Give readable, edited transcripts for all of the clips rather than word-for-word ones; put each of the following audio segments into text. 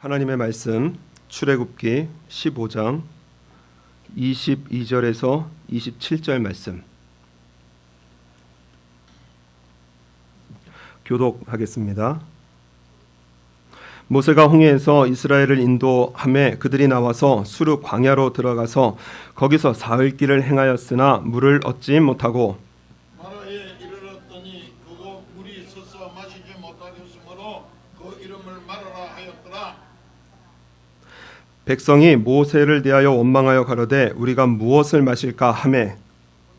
하나님의 말씀 출애굽기 15장 22절에서 27절 말씀 교독하겠습니다. 모세가 홍해에서 이스라엘을 인도하매 그들이 나와서 수르 광야로 들어가서 거기서 사흘길을 행하였으나 물을 얻지 못하고 마라에 이르렀더니 그곳 물이 있어서 마시지 못하겠으므로 그 이름을 마라라 하였더라. 백성이 모세를 대하여 원망하여 가로되 우리가 무엇을 마실까 하매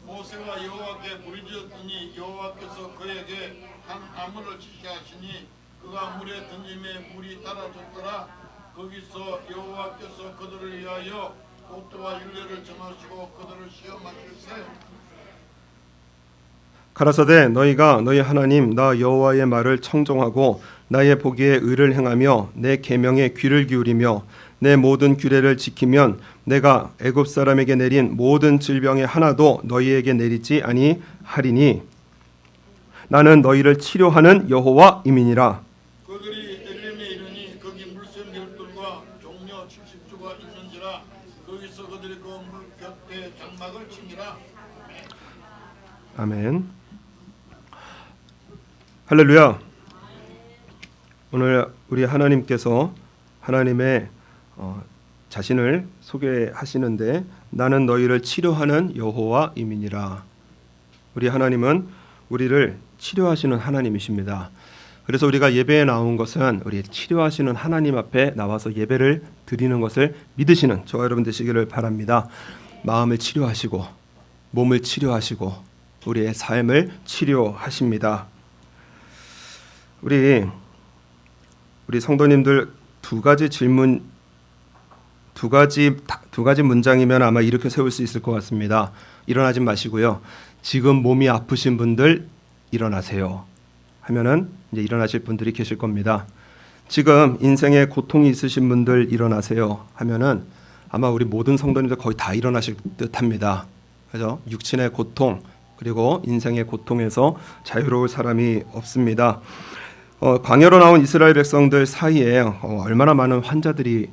모세가 여호와께 부르짖었더니 여호와께서 그에게 한 나무를 지시하시니 그가 물에 던짐에 물이 따라졌더라. 거기서 여호와께서 그들을 위하여 꽃대와 윤례를 정하시고 그들을 시험하실세. 가라사대 너희가 너희 하나님 나 여호와의 말을 청종하고 나의 보기에 의를 행하며 내 계명에 귀를 기울이며 내 모든 규례를 지키면 내가 애굽 사람에게 내린 모든 질병의 하나도 너희에게 내리지 아니하리니 나는 너희를 치료하는 여호와임이니라. 그들이 엘림에 이르니 거기 물샘 열둘과 종려 70주가 있는지라. 거기서 그들이 그 물 곁에 장막을 치니라. 아멘. 할렐루야. 오늘 우리 하나님께서 하나님의 자신을 소개하시는데 나는 너희를 치료하는 여호와임이니라. 우리 하나님은 우리를 치료하시는 하나님이십니다. 그래서 우리가 예배에 나온 것은 우리 치료하시는 하나님 앞에 나와서 예배를 드리는 것을 믿으시는 저와 여러분 되시기를 바랍니다. 마음을 치료하시고 몸을 치료하시고 우리의 삶을 치료하십니다. 우리 성도님들 두 가지 문장이면 아마 이렇게 세울 수 있을 것 같습니다. 일어나지 마시고요. 지금 몸이 아프신 분들 일어나세요. 하면은 이제 일어나실 분들이 계실 겁니다. 지금 인생에 고통이 있으신 분들 일어나세요. 하면은 아마 우리 모든 성도님들 거의 다 일어나실 듯합니다. 그래서 육신의 고통 그리고 인생의 고통에서 자유로울 사람이 없습니다. 광야로 나온 이스라엘 백성들 사이에 얼마나 많은 환자들이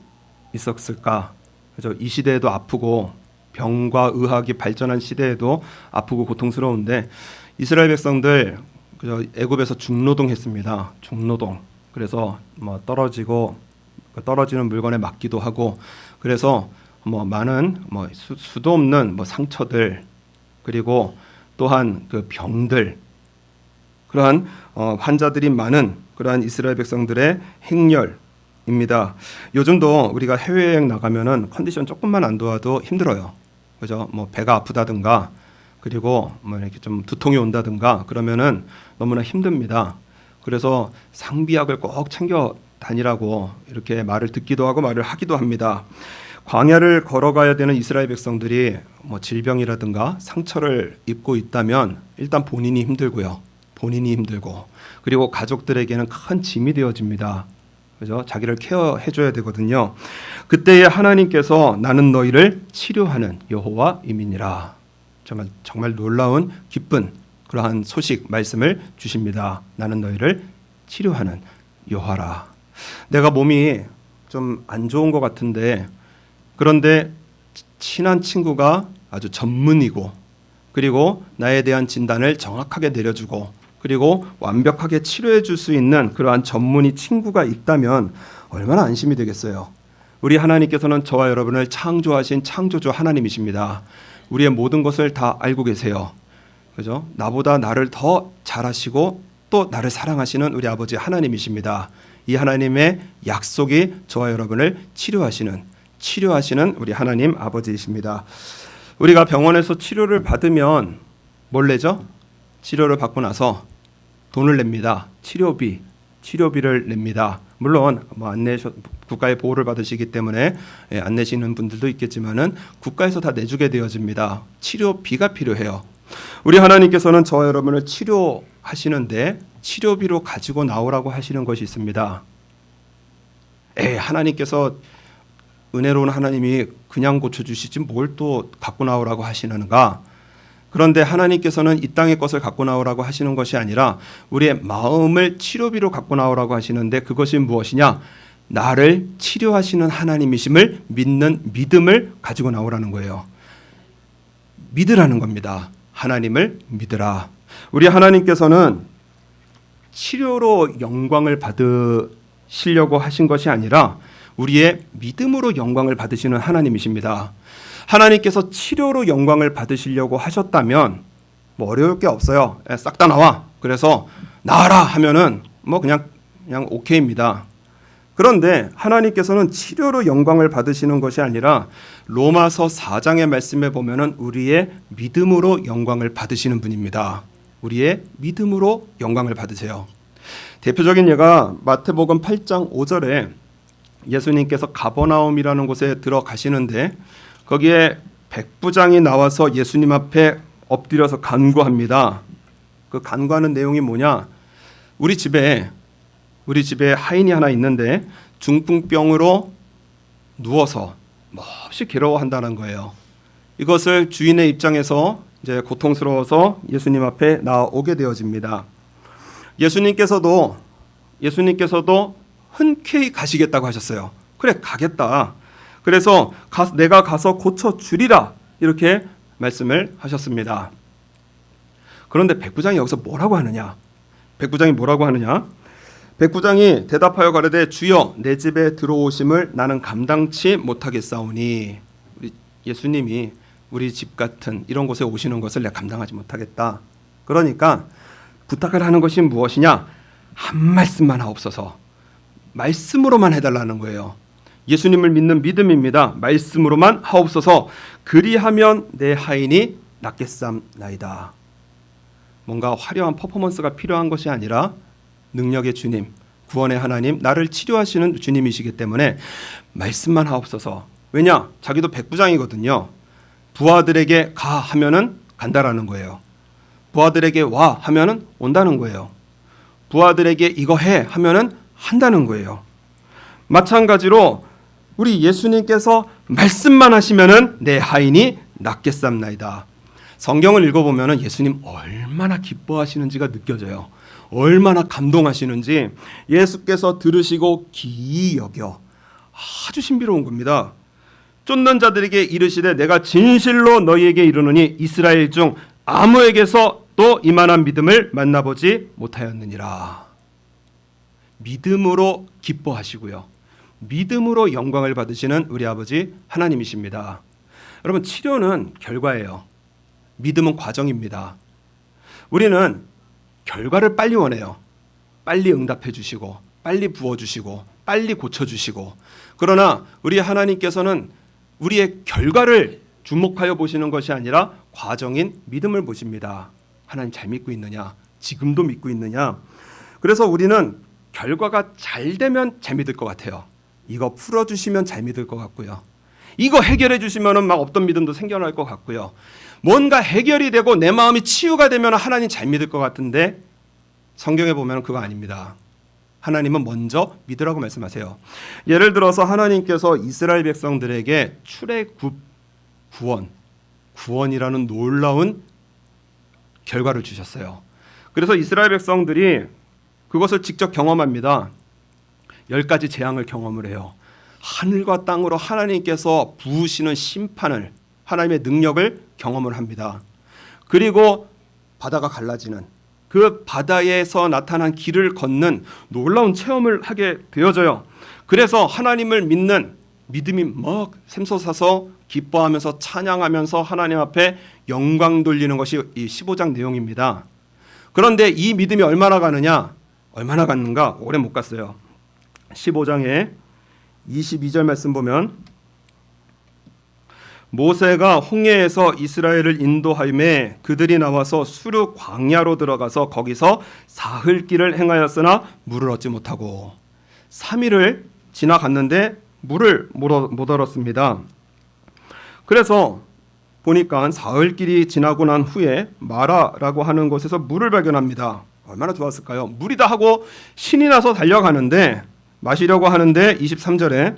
있었을까? 그래서 이 시대에도 아프고 병과 의학이 발전한 시대에도 아프고 고통스러운데 이스라엘 백성들 그저 애굽에서 중노동했습니다. 중노동. 그래서 떨어지는 물건에 맞기도 하고 그래서 많은 수도 없는 상처들 그리고 또한 그 병들 그러한 환자들이 많은 그러한 이스라엘 백성들의 행렬입니다. 요즘도 우리가 해외여행 나가면은 컨디션 조금만 안 좋아도 힘들어요. 그죠? 배가 아프다든가 그리고 이렇게 좀 두통이 온다든가 그러면은 너무나 힘듭니다. 그래서 상비약을 꼭 챙겨 다니라고 이렇게 말을 듣기도 하고 말을 하기도 합니다. 광야를 걸어가야 되는 이스라엘 백성들이 질병이라든가 상처를 입고 있다면 일단 본인이 힘들고 그리고 가족들에게는 큰 짐이 되어집니다. 그죠? 자기를 케어해줘야 되거든요. 그때에 하나님께서 나는 너희를 치료하는 여호와임이니라. 정말 놀라운 기쁜 그러한 소식 말씀을 주십니다. 나는 너희를 치료하는 여호와라. 내가 몸이 좀 안 좋은 것 같은데 그런데 친한 친구가 아주 전문이고 그리고 나에 대한 진단을 정확하게 내려주고 그리고 완벽하게 치료해 줄 수 있는 그러한 전문의 친구가 있다면 얼마나 안심이 되겠어요. 우리 하나님께서는 저와 여러분을 창조하신 창조주 하나님이십니다. 우리의 모든 것을 다 알고 계세요. 그죠? 나보다 나를 더 잘 아시고 또 나를 사랑하시는 우리 아버지 하나님이십니다. 이 하나님의 약속이 저와 여러분을 치료하시는 우리 하나님 아버지이십니다. 우리가 병원에서 치료를 받으면 뭘 내죠? 치료를 받고 나서 돈을 냅니다. 치료비를 냅니다. 물론 국가의 보호를 받으시기 때문에 안 내시는 분들도 있겠지만은 국가에서 다 내주게 되어집니다. 치료비가 필요해요. 우리 하나님께서는 저와 여러분을 치료하시는데 치료비로 가지고 나오라고 하시는 것이 있습니다. 하나님께서 은혜로운 하나님이 그냥 고쳐주시지 뭘 또 갖고 나오라고 하시는가? 그런데 하나님께서는 이 땅의 것을 갖고 나오라고 하시는 것이 아니라 우리의 마음을 치료비로 갖고 나오라고 하시는데 그것이 무엇이냐? 나를 치료하시는 하나님이심을 믿는 믿음을 가지고 나오라는 거예요. 믿으라는 겁니다. 하나님을 믿으라. 우리 하나님께서는 치료로 영광을 받으시려고 하신 것이 아니라 우리의 믿음으로 영광을 받으시는 하나님이십니다. 하나님께서 치료로 영광을 받으시려고 하셨다면 뭐 어려울 게 없어요. 싹 다 나와. 그래서 나아라 하면은 뭐 그냥 오케이입니다. 그런데 하나님께서는 치료로 영광을 받으시는 것이 아니라 로마서 4장의 말씀에 보면은 우리의 믿음으로 영광을 받으시는 분입니다. 우리의 믿음으로 영광을 받으세요. 대표적인 예가 마태복음 8장 5절에 예수님께서 가버나움이라는 곳에 들어가시는데 거기에 백부장이 나와서 예수님 앞에 엎드려서 간구합니다. 그 간구하는 내용이 뭐냐? 우리 집에 하인이 하나 있는데 중풍병으로 누워서 몹시 괴로워한다는 거예요. 이것을 주인의 입장에서 이제 고통스러워서 예수님 앞에 나오게 되어집니다. 예수님께서도 흔쾌히 가시겠다고 하셨어요. 그래, 가겠다. 그래서 내가 가서 고쳐 주리라 이렇게 말씀을 하셨습니다. 그런데 백부장이 여기서 뭐라고 하느냐? 백부장이 대답하여 가로되 주여 내 집에 들어오심을 나는 감당치 못하겠사오니. 우리 예수님이 우리 집 같은 이런 곳에 오시는 것을 내가 감당하지 못하겠다. 그러니까 부탁을 하는 것이 무엇이냐? 한 말씀만 하옵소서. 말씀으로만 해달라는 거예요. 예수님을 믿는 믿음입니다. 말씀으로만 하옵소서. 그리하면 내 하인이 낫겠삼나이다. 뭔가 화려한 퍼포먼스가 필요한 것이 아니라 능력의 주님, 구원의 하나님, 나를 치료하시는 주님이시기 때문에 말씀만 하옵소서. 왜냐? 자기도 백부장이거든요. 부하들에게 가 하면은 간다라는 거예요. 부하들에게 와 하면은 온다는 거예요. 부하들에게 이거 해 하면은 한다는 거예요. 마찬가지로 우리 예수님께서 말씀만 하시면은 내 하인이 낫겠삼나이다. 성경을 읽어보면은 예수님 얼마나 기뻐하시는지가 느껴져요. 얼마나 감동하시는지 예수께서 들으시고 기이 여겨 아주 신비로운 겁니다. 쫓는 자들에게 이르시되 내가 진실로 너희에게 이르노니 이스라엘 중 아무에게서 또 이만한 믿음을 만나보지 못하였느니라. 믿음으로 기뻐하시고요. 믿음으로 영광을 받으시는 우리 아버지 하나님이십니다. 여러분, 치료는 결과예요. 믿음은 과정입니다. 우리는 결과를 빨리 원해요. 빨리 응답해 주시고 빨리 부어주시고 빨리 고쳐주시고. 그러나 우리 하나님께서는 우리의 결과를 주목하여 보시는 것이 아니라 과정인 믿음을 보십니다. 하나님 잘 믿고 있느냐? 지금도 믿고 있느냐? 그래서 우리는 결과가 잘 되면 잘 믿을 것 같아요. 이거 풀어주시면 잘 믿을 것 같고요. 이거 해결해 주시면 막 없던 믿음도 생겨날 것 같고요. 뭔가 해결이 되고 내 마음이 치유가 되면 하나님 잘 믿을 것 같은데 성경에 보면 그거 아닙니다. 하나님은 먼저 믿으라고 말씀하세요. 예를 들어서 하나님께서 이스라엘 백성들에게 출애굽 구원이라는 놀라운 결과를 주셨어요. 그래서 이스라엘 백성들이 그것을 직접 경험합니다. 10가지 재앙을 경험을 해요. 하늘과 땅으로 하나님께서 부으시는 심판을, 하나님의 능력을 경험을 합니다. 그리고 바다가 갈라지는, 그 바다에서 나타난 길을 걷는 놀라운 체험을 하게 되어져요. 그래서 하나님을 믿는 믿음이 막 샘솟아서 기뻐하면서 찬양하면서 하나님 앞에 영광 돌리는 것이 이 15장 내용입니다. 그런데 이 믿음이 얼마나 갔는가? 오래 못 갔어요. 15장에 22절 말씀 보면 모세가 홍해에서 이스라엘을 인도하임에 그들이 나와서 수르 광야로 들어가서 거기서 사흘길을 행하였으나 물을 얻지 못하고 3일을 지나갔는데 물을 못 얻었습니다. 그래서 보니까 사흘길이 지나고 난 후에 마라라고 하는 곳에서 물을 발견합니다. 얼마나 좋았을까요? 물이다 하고 신이 나서 달려가는데 마시려고 하는데 23절에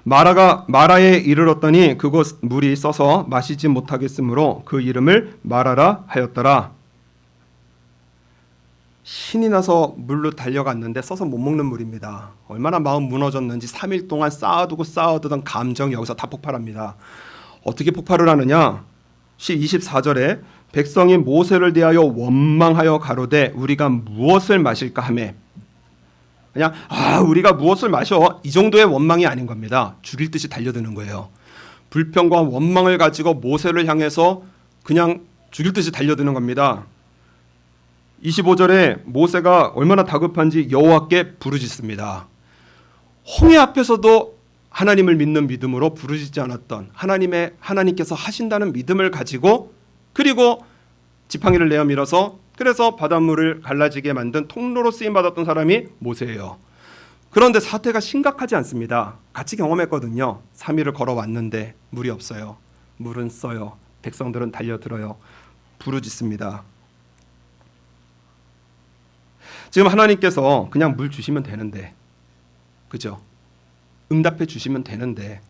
마라에 이르렀더니 그곳 물이 써서 마시지 못하겠으므로 그 이름을 마라라 하였더라. 신이 나서 물로 달려갔는데 써서 못 먹는 물입니다. 얼마나 마음 무너졌는지 3일 동안 쌓아두던 감정이 여기서 다 폭발합니다. 어떻게 폭발을 하느냐? 24절에 백성이 모세를 대하여 원망하여 가로되 우리가 무엇을 마실까 하매, 그냥 우리가 무엇을 마셔, 이 정도의 원망이 아닌 겁니다. 죽일 듯이 달려드는 거예요. 불평과 원망을 가지고 모세를 향해서 그냥 죽일 듯이 달려드는 겁니다. 25절에 모세가 얼마나 다급한지 여호와께 부르짖습니다. 홍해 앞에서도 하나님을 믿는 믿음으로 부르짖지 않았던 하나님께서 하신다는 믿음을 가지고, 그리고 지팡이를 내어 밀어서 그래서 바닷물을 갈라지게 만든 통로로 쓰임 받았던 사람이 모세예요. 그런데 사태가 심각하지 않습니다. 같이 경험했거든요. 3일을 걸어왔는데 물이 없어요. 물은 써요. 백성들은 달려들어요. 부르짖습니다. 지금 하나님께서 그냥 물 주시면 되는데, 그죠? 응답해 주시면 되는데,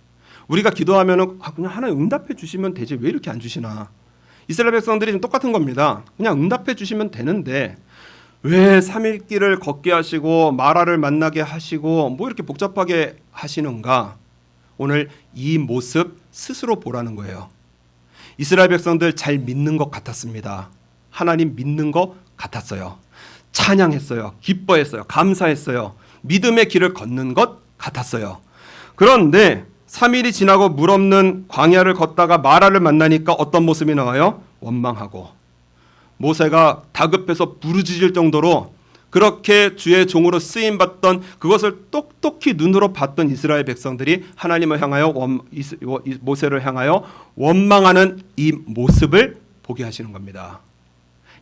우리가 기도하면은 그냥 하나님 응답해 주시면 되지 왜 이렇게 안 주시나? 이스라엘 백성들이 좀 똑같은 겁니다. 그냥 응답해 주시면 되는데 왜 3일길을 걷게 하시고 마라를 만나게 하시고 뭐 이렇게 복잡하게 하시는가? 오늘 이 모습 스스로 보라는 거예요. 이스라엘 백성들 잘 믿는 것 같았습니다. 하나님 믿는 것 같았어요. 찬양했어요. 기뻐했어요. 감사했어요. 믿음의 길을 걷는 것 같았어요. 그런데 3일이 지나고 물 없는 광야를 걷다가 마라를 만나니까 어떤 모습이 나와요? 원망하고, 모세가 다급해서 부르짖을 정도로 그렇게 주의 종으로 쓰임받던, 그것을 똑똑히 눈으로 봤던 이스라엘 백성들이 하나님을 향하여 모세를 향하여 원망하는 이 모습을 보게 하시는 겁니다.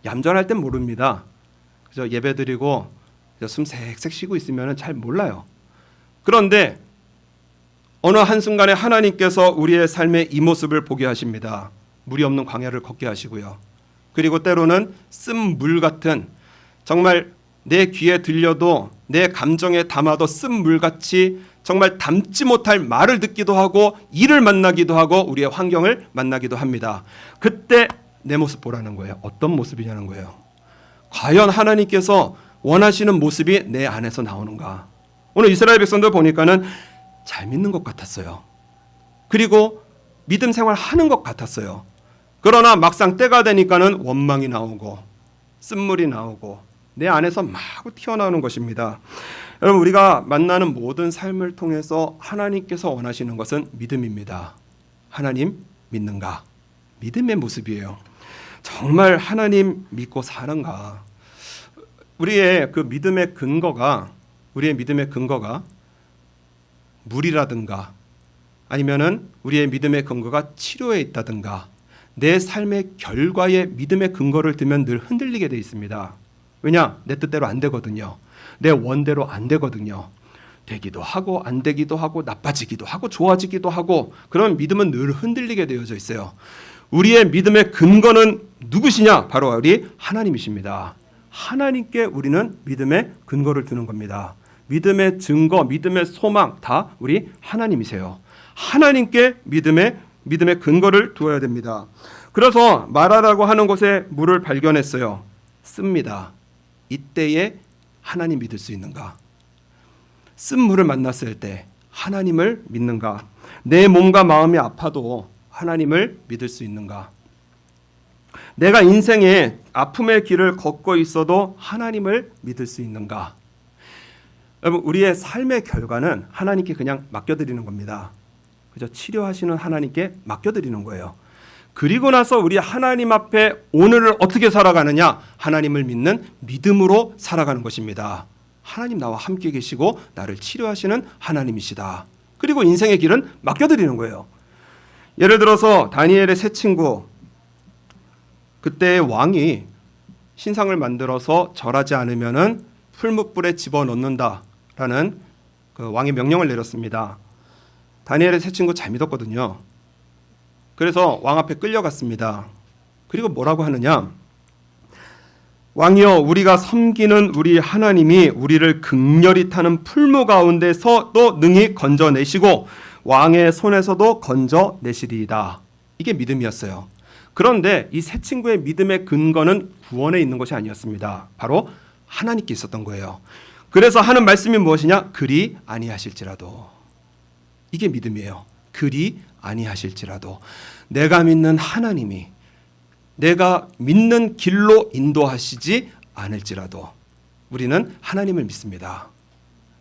얌전할 땐 모릅니다. 그저 예배드리고 숨색색 쉬고 있으면 잘 몰라요. 그런데 어느 한순간에 하나님께서 우리의 삶의 이 모습을 보게 하십니다. 물이 없는 광야를 걷게 하시고요. 그리고 때로는 쓴 물 같은, 정말 내 귀에 들려도 내 감정에 담아도 쓴 물같이 정말 담지 못할 말을 듣기도 하고 일을 만나기도 하고 우리의 환경을 만나기도 합니다. 그때 내 모습 보라는 거예요. 어떤 모습이냐는 거예요. 과연 하나님께서 원하시는 모습이 내 안에서 나오는가? 오늘 이스라엘 백성들 보니까는 잘 믿는 것 같았어요. 그리고 믿음 생활하는 것 같았어요. 그러나 막상 때가 되니까는 원망이 나오고 쓴물이 나오고 내 안에서 마구 튀어나오는 것입니다. 여러분, 우리가 만나는 모든 삶을 통해서 하나님께서 원하시는 것은 믿음입니다. 하나님 믿는가? 믿음의 모습이에요. 정말 하나님 믿고 사는가? 우리의 믿음의 근거가 물이라든가 아니면은 우리의 믿음의 근거가 치료에 있다든가 내 삶의 결과에 믿음의 근거를 두면 늘 흔들리게 돼 있습니다. 왜냐? 내 뜻대로 안 되거든요. 내 원대로 안 되거든요. 되기도 하고 안 되기도 하고 나빠지기도 하고 좋아지기도 하고, 그런 믿음은 늘 흔들리게 되어져 있어요. 우리의 믿음의 근거는 누구시냐? 바로 우리 하나님이십니다. 하나님께 우리는 믿음의 근거를 두는 겁니다. 믿음의 증거, 믿음의 소망 다 우리 하나님이세요. 하나님께 믿음의 근거를 두어야 됩니다. 그래서 마라라고 하는 곳에 물을 발견했어요. 씁니다. 이때에 하나님 믿을 수 있는가? 쓴 물을 만났을 때 하나님을 믿는가? 내 몸과 마음이 아파도 하나님을 믿을 수 있는가? 내가 인생의 아픔의 길을 걷고 있어도 하나님을 믿을 수 있는가? 여러분, 우리의 삶의 결과는 하나님께 그냥 맡겨드리는 겁니다. 그죠? 치료하시는 하나님께 맡겨드리는 거예요. 그리고 나서 우리 하나님 앞에 오늘을 어떻게 살아가느냐? 하나님을 믿는 믿음으로 살아가는 것입니다. 하나님 나와 함께 계시고 나를 치료하시는 하나님이시다. 그리고 인생의 길은 맡겨드리는 거예요. 예를 들어서 다니엘의 세 친구, 그때 왕이 신상을 만들어서 절하지 않으면은 풀무불에 집어넣는다라는 그 왕의 명령을 내렸습니다. 다니엘의 세 친구 잘 믿었거든요. 그래서 왕 앞에 끌려갔습니다. 그리고 뭐라고 하느냐? 왕이여, 우리가 섬기는 우리 하나님이 우리를 극렬히 타는 풀무 가운데서도 능히 건져내시고 왕의 손에서도 건져내시리이다. 이게 믿음이었어요. 그런데 이 세 친구의 믿음의 근거는 구원에 있는 것이 아니었습니다. 바로 하나님께 있었던 거예요. 그래서 하는 말씀이 무엇이냐? 그리 아니하실지라도. 이게 믿음이에요. 그리 아니하실지라도. 내가 믿는 하나님이 내가 믿는 길로 인도하시지 않을지라도 우리는 하나님을 믿습니다.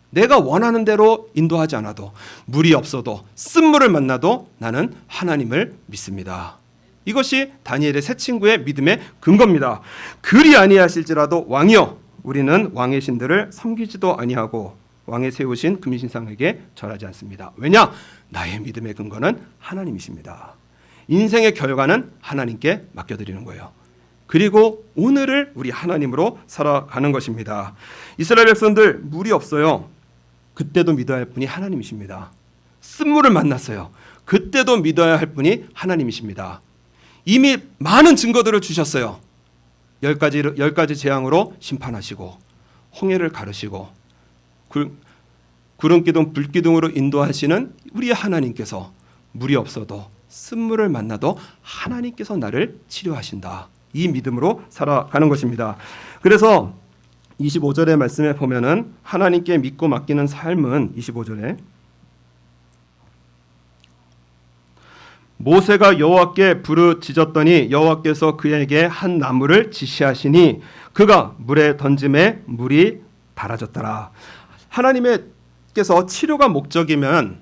내가 원하는 대로 인도하지 않아도, 물이 없어도, 쓴물을 만나도 나는 하나님을 믿습니다. 이것이 다니엘의 세 친구의 믿음의 근거입니다. 그리 아니하실지라도 왕이여, 우리는 왕의 신들을 섬기지도 아니하고 왕의 세우신 금신상에게 절하지 않습니다. 왜냐? 나의 믿음의 근거는 하나님이십니다. 인생의 결과는 하나님께 맡겨드리는 거예요. 그리고 오늘을 우리 하나님으로 살아가는 것입니다. 이스라엘 백성들 물이 없어요. 그때도 믿어야 할 분이 하나님이십니다. 쓴물을 만났어요. 그때도 믿어야 할 분이 하나님이십니다. 이미 많은 증거들을 주셨어요. 10가지 재앙으로 심판하시고 홍해를 가르시고 구름기둥 불기둥으로 인도하시는 우리의 하나님께서 물이 없어도 쓴물을 만나도 하나님께서 나를 치료하신다. 이 믿음으로 살아가는 것입니다. 그래서 25절의 말씀에 보면은 하나님께 믿고 맡기는 삶은 25절에 모세가 여호와께 부르짖었더니 여호와께서 그에게 한 나무를 지시하시니 그가 물에 던짐에 물이 달아졌더라. 하나님께서 치료가 목적이면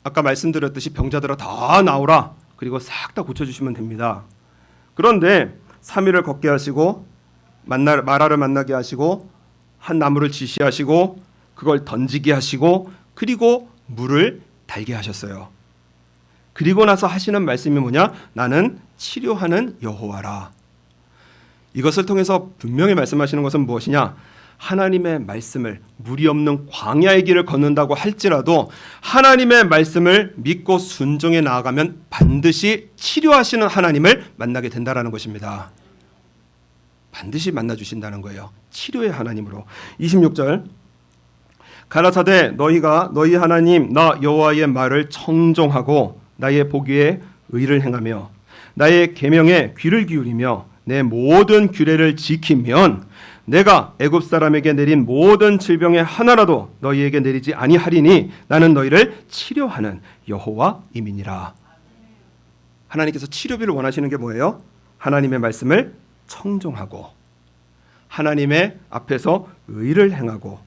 아까 말씀드렸듯이 병자들아 다 나오라. 그리고 싹 다 고쳐주시면 됩니다. 그런데 3일을 걷게 하시고 마라를 만나게 하시고 한 나무를 지시하시고 그걸 던지게 하시고 그리고 물을 달게 하셨어요. 그리고 나서 하시는 말씀이 뭐냐? 나는 치료하는 여호와라. 이것을 통해서 분명히 말씀하시는 것은 무엇이냐? 하나님의 말씀을 물이 없는 광야의 길을 걷는다고 할지라도 하나님의 말씀을 믿고 순종해 나아가면 반드시 치료하시는 하나님을 만나게 된다라는 것입니다. 반드시 만나주신다는 거예요. 치료의 하나님으로. 26절 가라사대 너희가 너희 하나님 나 여호와의 말을 청종하고 나의 보기에 의를 행하며 나의 계명에 귀를 기울이며 내 모든 규례를 지키면 내가 애굽 사람에게 내린 모든 질병의 하나라도 너희에게 내리지 아니하리니 나는 너희를 치료하는 여호와임이니라. 하나님께서 치료비를 원하시는 게 뭐예요? 하나님의 말씀을 청종하고 하나님의 앞에서 의를 행하고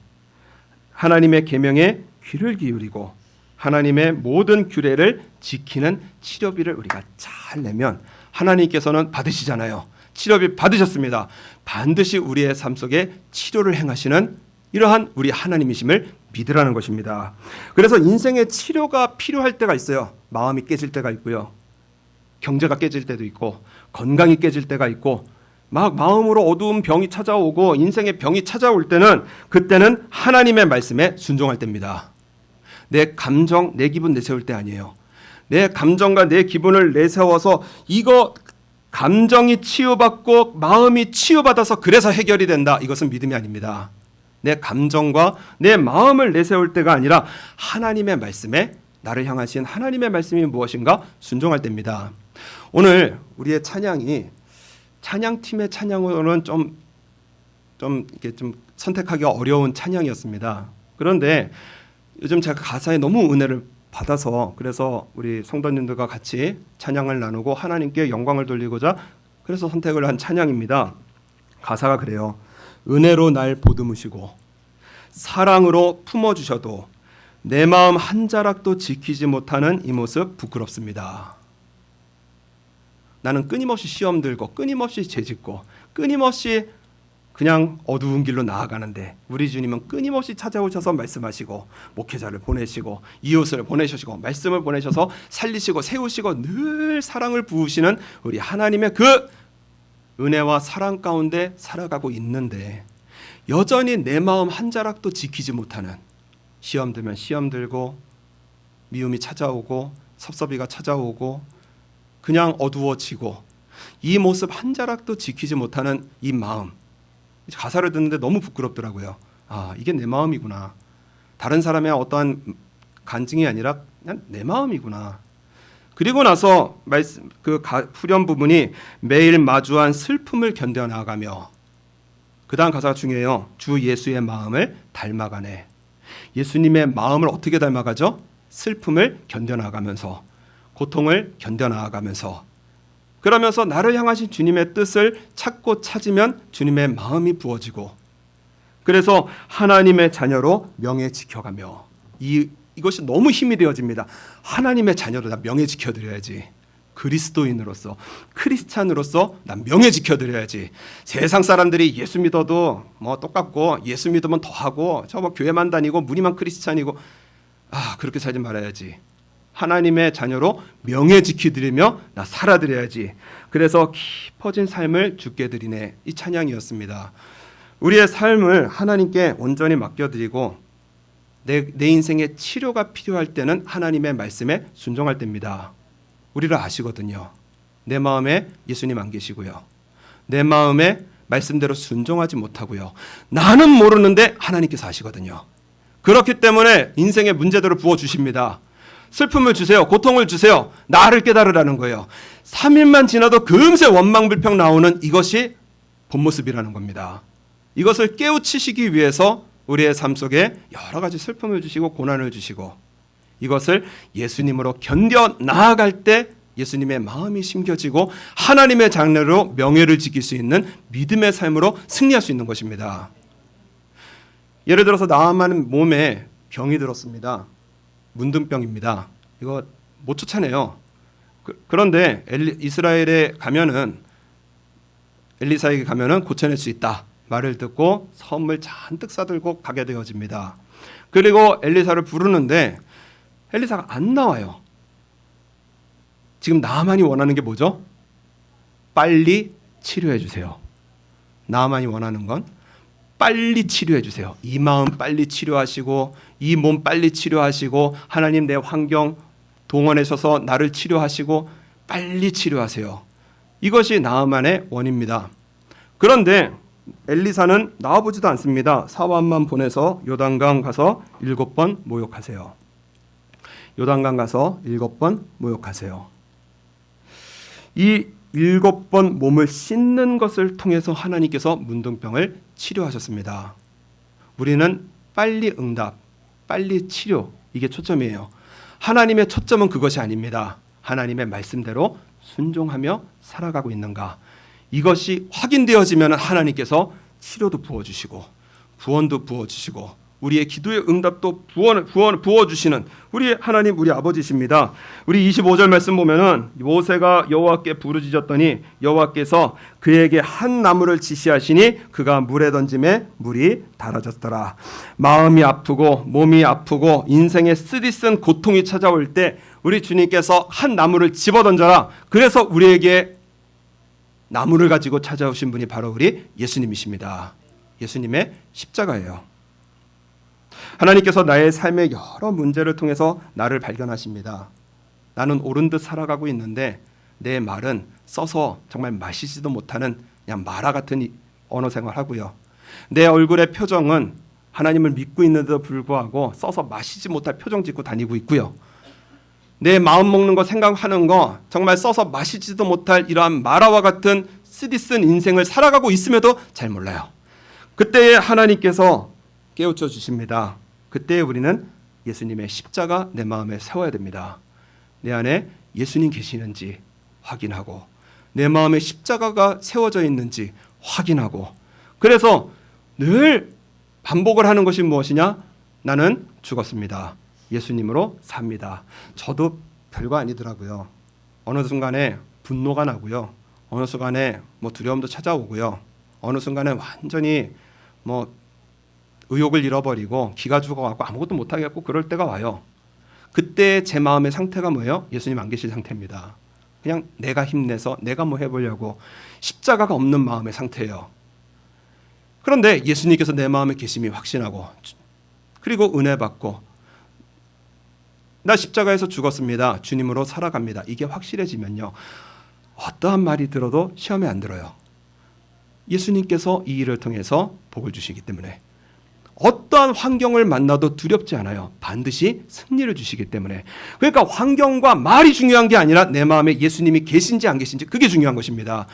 하나님의 계명에 귀를 기울이고 하나님의 모든 규례를 지키는 치료비를 우리가 잘 내면 하나님께서는 받으시잖아요. 치료비 받으셨습니다. 반드시 우리의 삶 속에 치료를 행하시는 이러한 우리 하나님이심을 믿으라는 것입니다. 그래서 인생의 치료가 필요할 때가 있어요. 마음이 깨질 때가 있고요. 경제가 깨질 때도 있고 건강이 깨질 때가 있고 막 마음으로 어두운 병이 찾아오고 인생의 병이 찾아올 때는 그때는 하나님의 말씀에 순종할 때입니다. 내 감정, 내 기분 내세울 때 아니에요. 내 감정과 내 기분을 내세워서 이거 감정이 치유받고 마음이 치유받아서 그래서 해결이 된다. 이것은 믿음이 아닙니다. 내 감정과 내 마음을 내세울 때가 아니라 하나님의 말씀에 나를 향하신 하나님의 말씀이 무엇인가 순종할 때입니다. 오늘 우리의 찬양이 찬양팀의 찬양으로는 좀 선택하기가 어려운 찬양이었습니다. 그런데 요즘 제가 가사에 너무 은혜를 받아서 그래서 우리 성도님들과 같이 찬양을 나누고 하나님께 영광을 돌리고자 그래서 선택을 한 찬양입니다. 가사가 그래요. 은혜로 날 보듬으시고 사랑으로 품어주셔도 내 마음 한 자락도 지키지 못하는 이 모습 부끄럽습니다. 나는 끊임없이 시험 들고 끊임없이 죄짓고 끊임없이 그냥 어두운 길로 나아가는데 우리 주님은 끊임없이 찾아오셔서 말씀하시고 목회자를 보내시고 이웃을 보내시고 말씀을 보내셔서 살리시고 세우시고 늘 사랑을 부으시는 우리 하나님의 그 은혜와 사랑 가운데 살아가고 있는데 여전히 내 마음 한 자락도 지키지 못하는 시험 들면 시험 들고 미움이 찾아오고 섭섭이가 찾아오고 그냥 어두워지고 이 모습 한 자락도 지키지 못하는 이 마음 가사를 듣는데 너무 부끄럽더라고요. 아, 이게 내 마음이구나. 다른 사람의 어떠한 간증이 아니라 그냥 내 마음이구나. 그리고 나서 후렴 부분이 매일 마주한 슬픔을 견뎌나가며 그 다음 가사가 중요해요. 주 예수의 마음을 닮아가네. 예수님의 마음을 어떻게 닮아가죠? 슬픔을 견뎌나가면서, 고통을 견뎌나가면서, 그러면서 나를 향하신 주님의 뜻을 찾고 찾으면 주님의 마음이 부어지고, 그래서 하나님의 자녀로 명예 지켜가며, 이것이 너무 힘이 되어집니다. 하나님의 자녀로 나 명예 지켜드려야지. 그리스도인으로서, 크리스찬으로서 난 명예 지켜드려야지. 세상 사람들이 예수 믿어도 뭐 똑같고, 예수 믿으면 더하고, 저 뭐 교회만 다니고 무늬만 크리스찬이고, 그렇게 살지 말아야지. 하나님의 자녀로 명예 지켜드리며 나 살아드려야지. 그래서 깊어진 삶을 주께 드리네. 이 찬양이었습니다. 우리의 삶을 하나님께 온전히 맡겨드리고 내 인생의 치료가 필요할 때는 하나님의 말씀에 순종할 때입니다. 우리를 아시거든요. 내 마음에 예수님 안 계시고요. 내 마음에 말씀대로 순종하지 못하고요. 나는 모르는데 하나님께서 아시거든요. 그렇기 때문에 인생의 문제들을 부어주십니다. 슬픔을 주세요. 고통을 주세요. 나를 깨달으라는 거예요. 3일만 지나도 금세 원망불평 나오는 이것이 본 모습이라는 겁니다. 이것을 깨우치시기 위해서 우리의 삶 속에 여러 가지 슬픔을 주시고 고난을 주시고, 이것을 예수님으로 견뎌 나아갈 때 예수님의 마음이 심겨지고 하나님의 자녀로 명예를 지킬 수 있는 믿음의 삶으로 승리할 수 있는 것입니다. 예를 들어서 나아만 몸에 병이 들었습니다. 문둥병입니다. 이거 못 쫓아내요. 그런데 이스라엘에 가면은, 엘리사에게 가면은 고쳐낼 수 있다 말을 듣고 선물 잔뜩 싸들고 가게 되어집니다. 그리고 엘리사를 부르는데 엘리사가 안 나와요. 지금 나만이 원하는 게 뭐죠? 빨리 치료해 주세요. 나만이 원하는 건 빨리 치료해 주세요. 이 마음 빨리 치료하시고, 이 몸 빨리 치료하시고, 하나님 내 환경 동원하셔서 나를 치료하시고 빨리 치료하세요. 이것이 나아만의 원입니다. 그런데 엘리사는 나와보지도 않습니다. 사환만 보내서 요단강 가서 7번 모욕하세요. 요단강 가서 7번 모욕하세요. 이 7번 몸을 씻는 것을 통해서 하나님께서 문둥병을 치료하셨습니다. 우리는 빨리 응답, 빨리 치료, 이게 초점이에요. 하나님의 초점은 그것이 아닙니다. 하나님의 말씀대로 순종하며 살아가고 있는가, 이것이 확인되어지면 하나님께서 치료도 부어주시고 구원도 부어주시고 우리의 기도의 응답도 부어주시는 우리 하나님, 우리 아버지십니다. 우리 25절 말씀 보면은 모세가 여호와께 부르짖었더니 여호와께서 그에게 한 나무를 지시하시니 그가 물에 던짐에 물이 달아졌더라. 마음이 아프고 몸이 아프고 인생의 쓰디쓴 고통이 찾아올 때 우리 주님께서 한 나무를 집어 던져라. 그래서 우리에게 나무를 가지고 찾아오신 분이 바로 우리 예수님이십니다. 예수님의 십자가예요. 하나님께서 나의 삶의 여러 문제를 통해서 나를 발견하십니다. 나는 옳은 듯 살아가고 있는데 내 말은 써서 정말 마시지도 못하는 그냥 마라 같은 언어 생활하고요. 내 얼굴의 표정은 하나님을 믿고 있는데도 불구하고 써서 마시지 못할 표정 짓고 다니고 있고요. 내 마음 먹는 거 생각하는 거 정말 써서 마시지도 못할 이러한 마라와 같은 쓰디쓴 인생을 살아가고 있음에도 잘 몰라요. 그때에 하나님께서 깨우쳐 주십니다. 그때 우리는 예수님의 십자가 내 마음에 세워야 됩니다. 내 안에 예수님 계시는지 확인하고 내 마음에 십자가가 세워져 있는지 확인하고, 그래서 늘 반복을 하는 것이 무엇이냐? 나는 죽었습니다. 예수님으로 삽니다. 저도 별거 아니더라고요. 어느 순간에 분노가 나고요. 어느 순간에 두려움도 찾아오고요. 어느 순간에 완전히 의욕을 잃어버리고 기가 죽어갖고 아무것도 못하겠고 그럴 때가 와요. 그때 제 마음의 상태가 뭐예요? 예수님 안 계신 상태입니다. 그냥 내가 힘내서 내가 해보려고 십자가가 없는 마음의 상태예요. 그런데 예수님께서 내 마음에 계심이 확신하고 그리고 은혜 받고 나 십자가에서 죽었습니다. 주님으로 살아갑니다. 이게 확실해지면요. 어떠한 말이 들어도 시험에 안 들어요. 예수님께서 이 일을 통해서 복을 주시기 때문에 어떠한 환경을 만나도 두렵지 않아요. 반드시 승리를 주시기 때문에. 그러니까 환경과 말이 중요한 게 아니라 내 마음에 예수님이 계신지 안 계신지 그게 중요한 것입니다.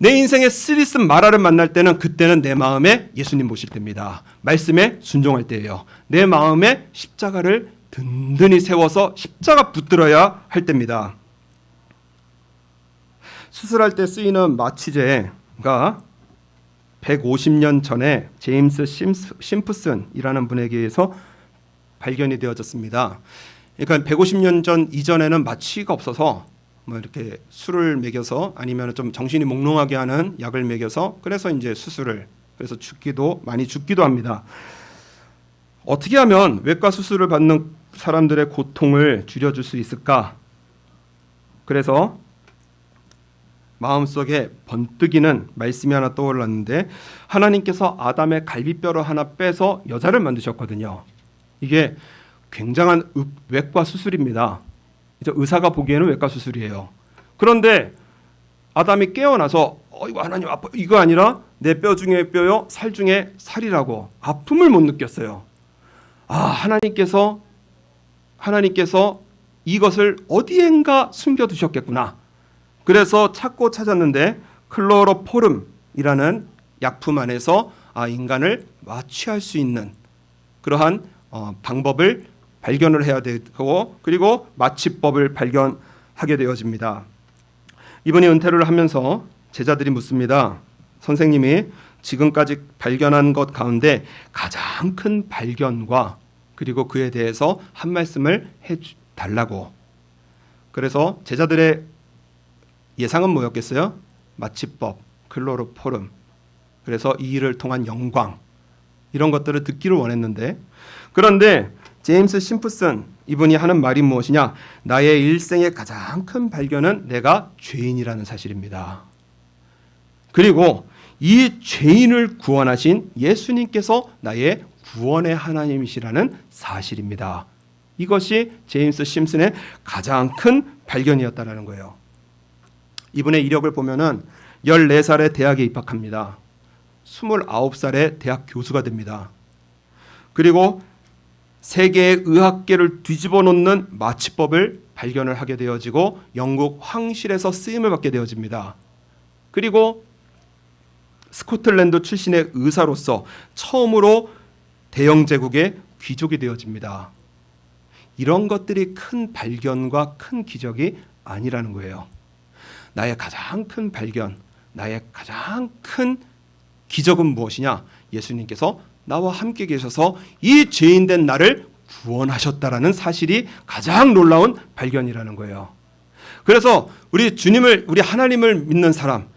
내 인생의 쓰리스 마라를 만날 때는 그때는 내 마음에 예수님 모실 때입니다. 말씀에 순종할 때예요. 내 마음에 십자가를 든든히 세워서 십자가 붙들어야 할 때입니다. 수술할 때 쓰이는 마취제가 150년 전에 제임스 심프슨이라는 분에게 의해서 발견이 되어졌습니다. 그러니까 150년 전 이전에는 마취가 없어서 뭐 이렇게 술을 먹여서 아니면 좀 정신이 몽롱하게 하는 약을 먹여서 그래서 이제 수술을 그래서 많이 죽기도 합니다. 어떻게 하면 외과 수술을 받는 사람들의 고통을 줄여줄 수 있을까? 그래서 마음속에 번뜩이는 말씀이 하나 떠올랐는데 하나님께서 아담의 갈비뼈를 하나 빼서 여자를 만드셨거든요. 이게 굉장한 외과 수술입니다. 의사가 보기에는 외과 수술이에요. 그런데 아담이 깨어나서 이거 하나님 아파 이거 아니라 내 뼈 중에 뼈요 살 중에 살이라고 아픔을 못 느꼈어요. 하나님께서 이것을 어디엔가 숨겨두셨겠구나. 그래서 찾고 찾았는데 클로로포름이라는 약품 안에서 인간을 마취할 수 있는 그러한 방법을 발견을 해야 되고 그리고 마취법을 발견하게 되어집니다. 이분이 은퇴를 하면서 제자들이 묻습니다. 선생님이 지금까지 발견한 것 가운데 가장 큰 발견과 그리고 그에 대해서 한 말씀을 해달라고. 그래서 제자들의 예상은 뭐였겠어요? 마취법, 클로로포름. 그래서 이 일을 통한 영광 이런 것들을 듣기를 원했는데 그런데 제임스 심프슨 이분이 하는 말이 무엇이냐? 나의 일생의 가장 큰 발견은 내가 죄인이라는 사실입니다. 그리고 이 죄인을 구원하신 예수님께서 나의 구원의 하나님이시라는 사실입니다. 이것이 제임스 심슨의 가장 큰 발견이었다는 거예요. 이분의 이력을 보면은 14살에 대학에 입학합니다. 29살에 대학 교수가 됩니다. 그리고 세계의 의학계를 뒤집어 놓는 마취법을 발견을 하게 되어지고 영국 황실에서 쓰임을 받게 되어집니다. 그리고 스코틀랜드 출신의 의사로서 처음으로 대영 제국의 귀족이 되어집니다. 이런 것들이 큰 발견과 큰 기적이 아니라는 거예요. 나의 가장 큰 발견, 나의 가장 큰 기적은 무엇이냐? 예수님께서 나와 함께 계셔서 이 죄인된 나를 구원하셨다라는 사실이 가장 놀라운 발견이라는 거예요. 그래서 우리 하나님을 믿는 사람,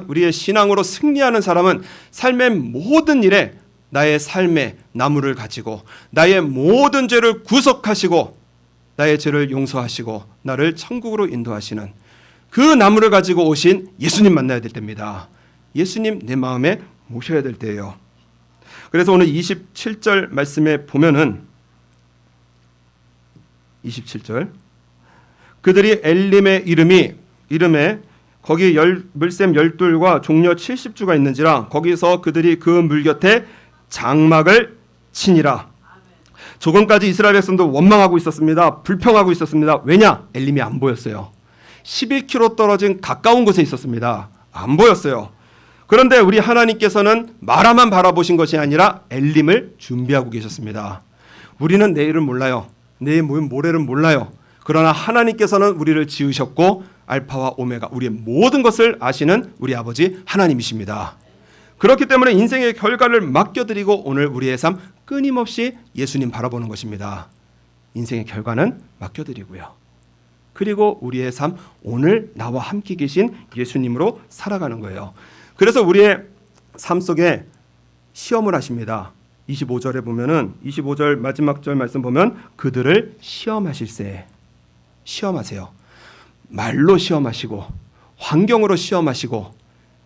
우리의 신앙으로 승리하는 사람은 삶의 모든 일에 나의 삶의 나무를 가지고 나의 모든 죄를 구속하시고 나의 죄를 용서하시고 나를 천국으로 인도하시는 그 나무를 가지고 오신 예수님 만나야 될 때입니다. 예수님 내 마음에 모셔야 될 때예요. 그래서 오늘 27절 말씀에 보면은 27절 그들이 엘림의 이름에 거기 물샘 12과 종려 70주가 있는지라 거기서 그들이 그 물 곁에 장막을 치니라. 조금까지 이스라엘 백성도 원망하고 있었습니다. 불평하고 있었습니다. 왜냐? 엘림이 안 보였어요. 11km 떨어진 가까운 곳에 있었습니다. 안 보였어요. 그런데 우리 하나님께서는 마라만 바라보신 것이 아니라 엘림을 준비하고 계셨습니다. 우리는 내일을 몰라요. 내일 모레를 몰라요. 그러나 하나님께서는 우리를 지으셨고 알파와 오메가 우리의 모든 것을 아시는 우리 아버지 하나님이십니다. 그렇기 때문에 인생의 결과를 맡겨드리고 오늘 우리의 삶 끊임없이 예수님 바라보는 것입니다. 인생의 결과는 맡겨드리고요. 그리고 우리의 삶 오늘 나와 함께 계신 예수님으로 살아가는 거예요. 그래서 우리의 삶 속에 시험을 하십니다. 25절에 보면은 25절 마지막 절 말씀 보면 그들을 시험하실세. 시험하세요. 말로 시험하시고 환경으로 시험하시고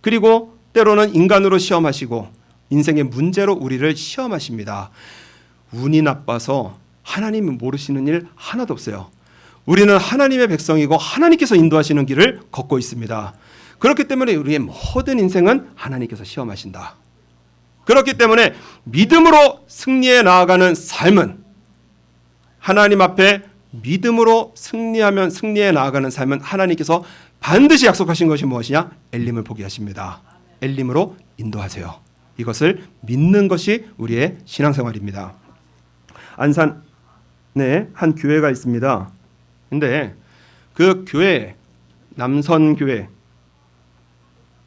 그리고 때로는 인간으로 시험하시고 인생의 문제로 우리를 시험하십니다. 운이 나빠서 하나님을 모르시는 일 하나도 없어요. 우리는 하나님의 백성이고 하나님께서 인도하시는 길을 걷고 있습니다. 그렇기 때문에 우리의 모든 인생은 하나님께서 시험하신다. 그렇기 때문에 믿음으로 승리해 나아가는 삶은 하나님 앞에 믿음으로 승리해 나아가는 삶은 하나님께서 반드시 약속하신 것이 무엇이냐? 엘림을 포기하십니다. 엘림으로 인도하세요. 이것을 믿는 것이 우리의 신앙생활입니다. 안산에 한 교회가 있습니다. 근데 그 교회, 남선교회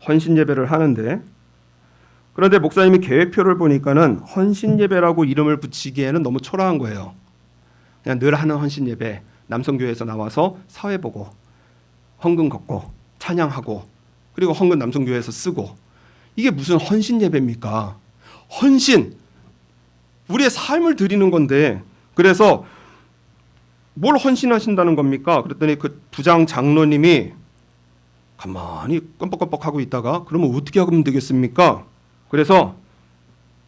헌신 예배를 하는데, 그런데 목사님이 계획표를 보니까는 헌신 예배라고 이름을 붙이기에는 너무 초라한 거예요. 그냥 늘 하는 헌신 예배, 남성교회에서 나와서 사회 보고 헌금 걷고 찬양하고 그리고 헌금 남성교회에서 쓰고, 이게 무슨 헌신 예배입니까? 헌신, 우리의 삶을 드리는 건데, 그래서 뭘 헌신하신다는 겁니까? 그랬더니 그 부장 장로님이 가만히 껌뻑껌뻑하고 있다가 그러면 어떻게 하면 되겠습니까? 그래서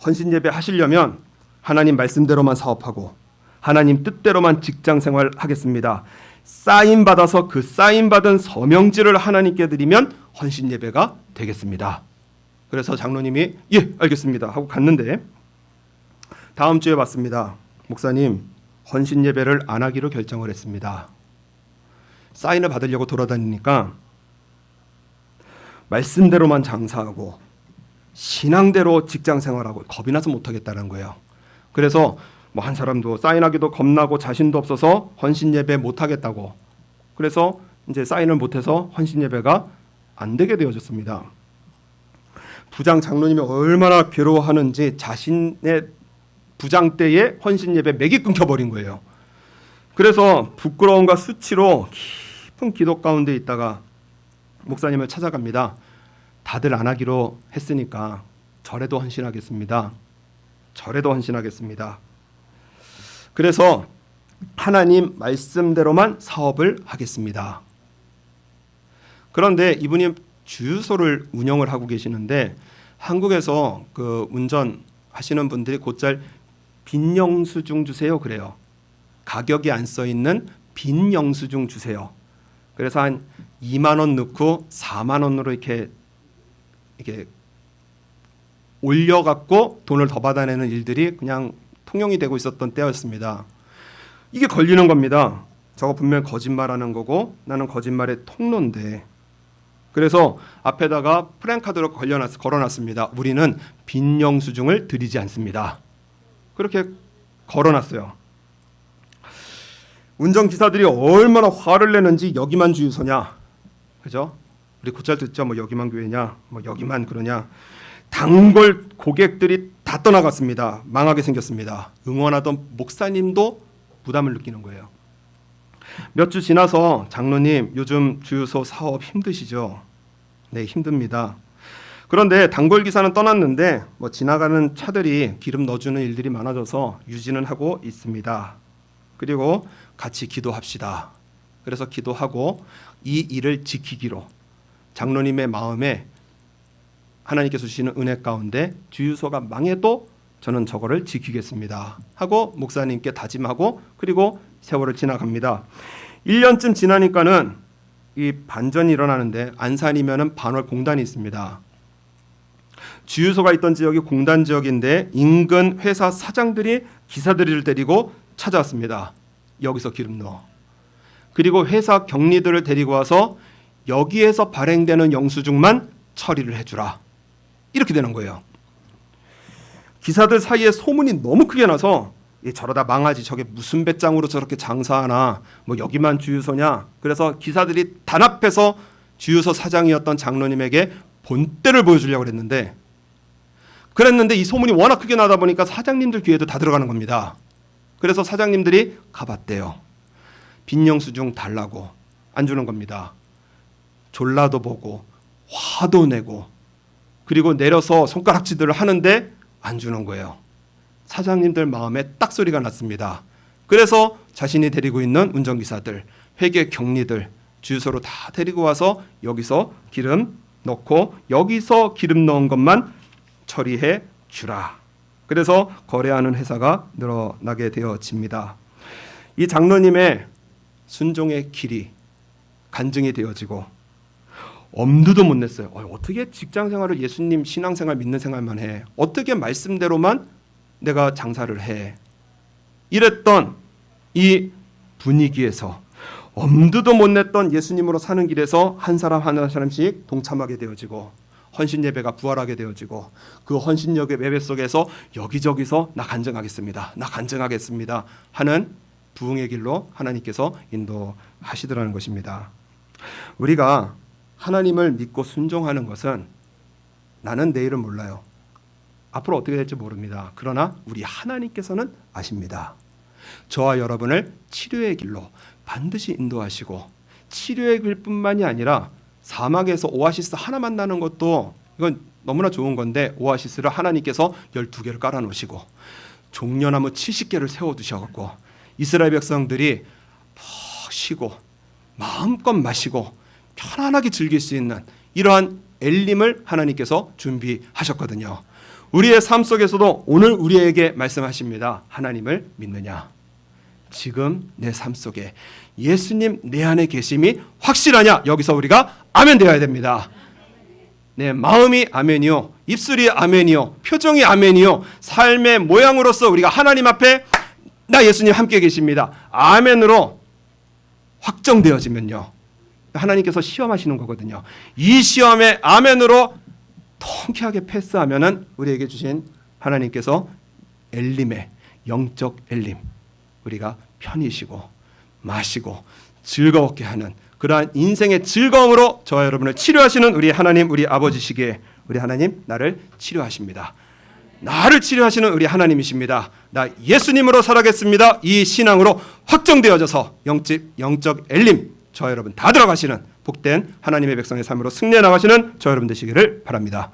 헌신 예배 하시려면 하나님 말씀대로만 사업하고 하나님 뜻대로만 직장 생활 하겠습니다. 사인 받아서 그 사인 받은 서명지를 하나님께 드리면 헌신 예배가 되겠습니다. 그래서 장로님이 예 알겠습니다 하고 갔는데, 다음 주에 왔습니다. 목사님, 헌신 예배를 안 하기로 결정을 했습니다. 사인을 받으려고 돌아다니니까 말씀대로만 장사하고 신앙대로 직장 생활하고 겁이 나서 못하겠다는 거예요. 그래서 뭐 한 사람도 사인하기도 겁나고 자신도 없어서 헌신 예배 못하겠다고, 그래서 이제 사인을 못해서 헌신 예배가 안 되게 되어졌습니다. 부장 장로님이 얼마나 괴로워하는지 자신의 부장 때의 헌신 예배 맥이 끊겨버린 거예요. 그래서 부끄러움과 수치로 깊은 기도 가운데 있다가 목사님을 찾아갑니다. 다들 안 하기로 했으니까 절에도 헌신하겠습니다. 절에도 헌신하겠습니다. 그래서 하나님 말씀대로만 사업을 하겠습니다. 그런데 이분이 주유소를 운영을 하고 계시는데, 한국에서 그 운전하시는 분들이 곧잘 빈 영수증 주세요 그래요. 가격이 안 써 있는 빈 영수증 주세요. 그래서 한 2만 원 넣고 4만 원으로 이렇게 올려갖고 돈을 더 받아내는 일들이 그냥 통용이 되고 있었던 때였습니다. 이게 걸리는 겁니다. 저거 분명 거짓말하는 거고 나는 거짓말의 통로인데. 그래서 앞에다가 프랜카드로 걸어놨습니다. 우리는 빈 영수증을 드리지 않습니다. 그렇게 걸어놨어요. 운전기사들이 얼마나 화를 내는지, 여기만 주유소냐, 그죠? 우리 곧잘 듣죠. 뭐 여기만 교회냐, 뭐 여기만 그러냐. 단골 고객들이 다 떠나갔습니다. 망하게 생겼습니다. 응원하던 목사님도 부담을 느끼는 거예요. 몇 주 지나서 장로님, 요즘 주유소 사업 힘드시죠? 네, 힘듭니다. 그런데 단골 기사는 떠났는데 뭐 지나가는 차들이 기름 넣어주는 일들이 많아져서 유지는 하고 있습니다. 그리고 같이 기도합시다. 그래서 기도하고 이 일을 지키기로, 장로님의 마음에 하나님께서 주시는 은혜 가운데 주유소가 망해도 저는 저거를 지키겠습니다 하고 목사님께 다짐하고, 그리고 세월을 지나갑니다. 1년쯤 지나니까는 이 반전이 일어나는데, 안산이면은 반월 공단이 있습니다. 주유소가 있던 지역이 공단 지역인데 인근 회사 사장들이 기사들을 데리고 찾아왔습니다. 여기서 기름 넣어. 그리고 회사 경리들을 데리고 와서 여기에서 발행되는 영수증만 처리를 해주라. 이렇게 되는 거예요. 기사들 사이에 소문이 너무 크게 나서 저러다 망하지, 저게 무슨 배짱으로 저렇게 장사하나, 뭐 여기만 주유소냐. 그래서 기사들이 단합해서 주유소 사장이었던 장로님에게 본때를 보여주려고 그랬는데 이 소문이 워낙 크게 나다 보니까 사장님들 귀에도 다 들어가는 겁니다. 그래서 사장님들이 가봤대요. 빈 영수증 달라고 안 주는 겁니다. 졸라도 보고 화도 내고 그리고 내려서 손가락질을 하는데 안 주는 거예요. 사장님들 마음에 딱 소리가 났습니다. 그래서 자신이 데리고 있는 운전기사들, 회계 경리들 주유소로 다 데리고 와서 여기서 기름 넣고 여기서 기름 넣은 것만 처리해 주라. 그래서 거래하는 회사가 늘어나게 되어집니다. 이 장로님의 순종의 길이 간증이 되어지고 엄두도 못 냈어요. 어떻게 직장생활을 예수님 신앙생활 믿는 생활만 해? 어떻게 말씀대로만 내가 장사를 해? 이랬던 이 분위기에서 엄두도 못 냈던 예수님으로 사는 길에서 한 사람 한 사람씩 동참하게 되어지고 헌신 예배가 부활하게 되어지고 그 헌신 예배 속에서 여기저기서 나 간증하겠습니다. 나 간증하겠습니다. 하는 부흥의 길로 하나님께서 인도하시더라는 것입니다. 우리가 하나님을 믿고 순종하는 것은 나는 내일은 몰라요. 앞으로 어떻게 될지 모릅니다. 그러나 우리 하나님께서는 아십니다. 저와 여러분을 치료의 길로 반드시 인도하시고 치료의 길뿐만이 아니라 사막에서 오아시스 하나 만나는 것도 이건 너무나 좋은 건데 오아시스를 하나님께서 12개를 깔아놓으시고 종려나무 70개를 세워두셔갖고 이스라엘 백성들이 푹 쉬고 마음껏 마시고 편안하게 즐길 수 있는 이러한 엘림을 하나님께서 준비하셨거든요. 우리의 삶 속에서도 오늘 우리에게 말씀하십니다. 하나님을 믿느냐? 지금 내 삶 속에 예수님 내 안에 계심이 확실하냐? 여기서 우리가 아멘 되어야 됩니다. 내 마음이 아멘이요, 입술이 아멘이요, 표정이 아멘이요, 삶의 모양으로서 우리가 하나님 앞에 나 예수님 함께 계십니다. 아멘으로 확정되어지면요. 하나님께서 시험하시는 거거든요. 이 시험에 아멘으로 통쾌하게 패스하면은 우리에게 주신 하나님께서 엘림의 영적 엘림, 우리가 편히 쉬고 마시고 즐거웠게 하는 그러한 인생의 즐거움으로 저와 여러분을 치료하시는 우리 하나님, 우리 아버지시기에 우리 하나님 나를 치료하십니다. 나를 치료하시는 우리 하나님이십니다. 나 예수님으로 살아겠습니다. 이 신앙으로 확정되어져서 영적 엘림, 저와 여러분 다 들어가시는 복된 하나님의 백성의 삶으로 승리해 나가시는 저와 여러분 되시기를 바랍니다.